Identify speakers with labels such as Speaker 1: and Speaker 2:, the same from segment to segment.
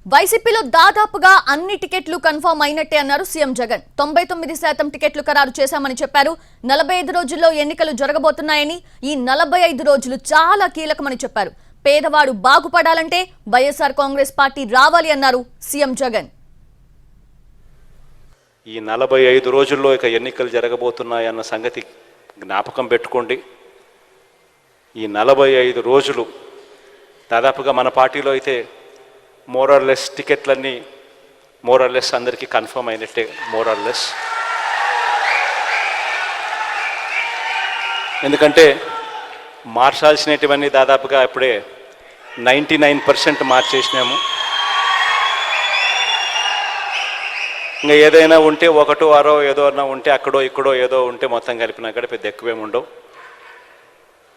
Speaker 1: వైసీపీలో దాదాపుగా అన్ని టికెట్లు కన్ఫర్మ్ అయినట్టే అన్నారు సీఎం జగన్. 99% టికెట్లు ఖరారు చేశామని చెప్పారు. 45 రోజుల్లో ఎన్నికలు జరగబోతున్నాయని, ఈ 45 రోజులు చాలా కీలకమని చెప్పారు. పేదవాడు బాగుపడాలంటే వైఎస్ఆర్ కాంగ్రెస్ పార్టీ రావాలి అన్నారు సీఎం జగన్.
Speaker 2: ఈ 45 రోజుల్లో ఇక ఎన్నికలు జరగబోతున్నాయన్న సంగతి జ్ఞాపకం పెట్టుకోండి. ఈ 45 రోజులు దాదాపుగా మన పార్టీలో అయితే మోరల్లెస్ టికెట్లన్నీ మోరల్లెస్ అందరికీ కన్ఫర్మ్ అయినట్టే. మోరల్లెస్ ఎందుకంటే మార్చాల్సినటువన్నీ దాదాపుగా ఇప్పుడే 99% మార్చేసినాము. ఇంకా ఏదైనా ఉంటే ఒకటో అరో ఏదో అన్నా ఉంటే అక్కడో ఇక్కడో ఏదో ఉంటే మొత్తం కలిపినా కూడా పెద్ద ఎక్కువేమి ఉండవు.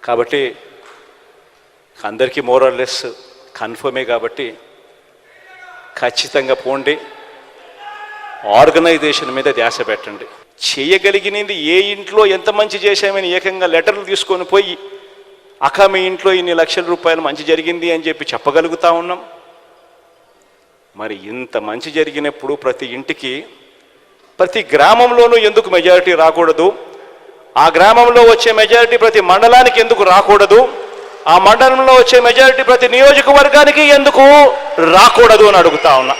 Speaker 2: కాబట్టి అందరికీ మోరల్లెస్ కన్ఫర్మే. కాబట్టి ఖచ్చితంగా పోండి, ఆర్గనైజేషన్ మీద ధ్యాస పెట్టండి. చేయగలిగినది ఏ ఇంట్లో ఎంత మంచి చేశామని ఏకంగా లెటర్లు తీసుకొని పోయి అక్క మీ ఇంట్లో ఇన్ని లక్షల రూపాయలు మంచి జరిగింది అని చెప్పి చెప్పగలుగుతా ఉన్నాం. మరి ఇంత మంచి జరిగినప్పుడు ప్రతి ఇంటికి ప్రతి గ్రామంలోనూ ఎందుకు మెజారిటీ రాకూడదు? ఆ గ్రామంలో వచ్చే మెజారిటీ ప్రతి మండలానికి ఎందుకు రాకూడదు? ఆ మండలంలో వచ్చే మెజారిటీ ప్రతి నియోజకవర్గానికి ఎందుకు రాకూడదు అని అడుగుతా ఉన్నా.